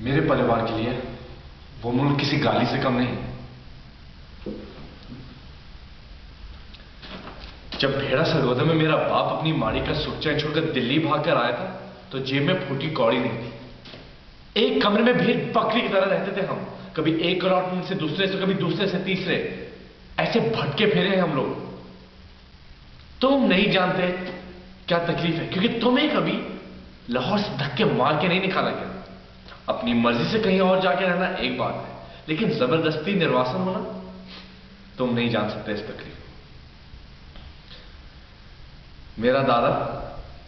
मेरे परिवार के लिए वो मुल्क किसी गाली से कम नहीं। जब भेड़ा सरगोदा में मेरा बाप अपनी माड़ी का सुख चैन छोड़कर दिल्ली भागकर आया था तो जेब में फूटी कौड़ी नहीं थी। एक कमरे में भेड़ बकरी की तरह रहते थे हम, कभी एक अपार्टमेंट से दूसरे से, कभी दूसरे से तीसरे, ऐसे भटके फिरे हैं हम लोग। तुम नहीं जानते क्या तकलीफ है, क्योंकि तुम्हें कभी लाहौर से धक्के मार के नहीं निकाला गया। अपनी मर्जी से कहीं और जाके रहना एक बात है, लेकिन जबरदस्ती निर्वासन होना, तुम नहीं जान सकते इस तकलीफ। मेरा दादा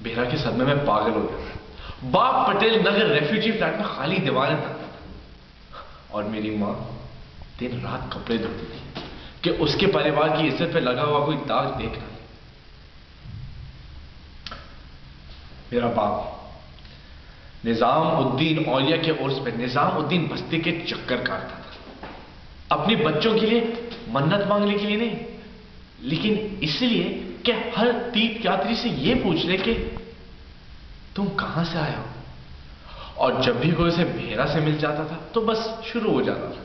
बेहरा के सदमे में पागल हो गया। बाप पटेल नगर रेफ्यूजी फ्लैट में खाली दीवारें तकता था और मेरी मां दिन रात कपड़े धोती थी कि उसके परिवार की इज्जत पे लगा हुआ कोई दाग देख ना ले। मेरा बाप निजामुद्दीन औलिया के उर्स पे निजामुद्दीन बस्ती के चक्कर काटता था, अपने बच्चों के लिए मन्नत मांगने के लिए नहीं, लेकिन इसलिए कि हर तीर्थ यात्री से यह पूछ ले कि तुम कहां से आए हो। और जब भी कोई उसे भेड़ा से मिल जाता था तो बस शुरू हो जाता था,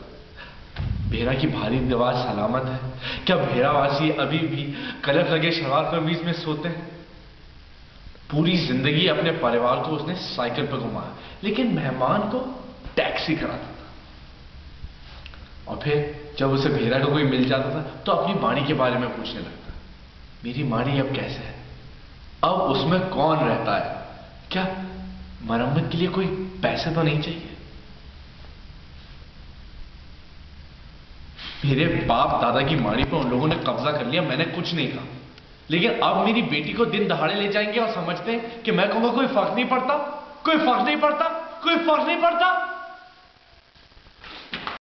भेड़ा की भारी दीवार सलामत है क्या, भेड़ावासी अभी भी कलक लगे शराब परवीज में सोते हैं। पूरी जिंदगी अपने परिवार को उसने साइकिल पर घुमाया, लेकिन मेहमान को टैक्सी कराता था। और फिर जब उसे भेड़ा का कोई मिल जाता था तो अपनी माड़ी के बारे में पूछने लगता, मेरी माड़ी अब कैसे है, अब उसमें कौन रहता है, क्या मरम्मत के लिए कोई पैसे तो नहीं चाहिए। मेरे बाप दादा की माड़ी पर उन लोगों ने कब्जा कर लिया, मैंने कुछ नहीं कहा, लेकिन अब मेरी बेटी को दिन दहाड़े ले जाएंगे और समझते हैं कि मैं कहूंगा कोई फर्क नहीं पड़ता, कोई फर्क नहीं पड़ता, कोई फर्क नहीं पड़ता।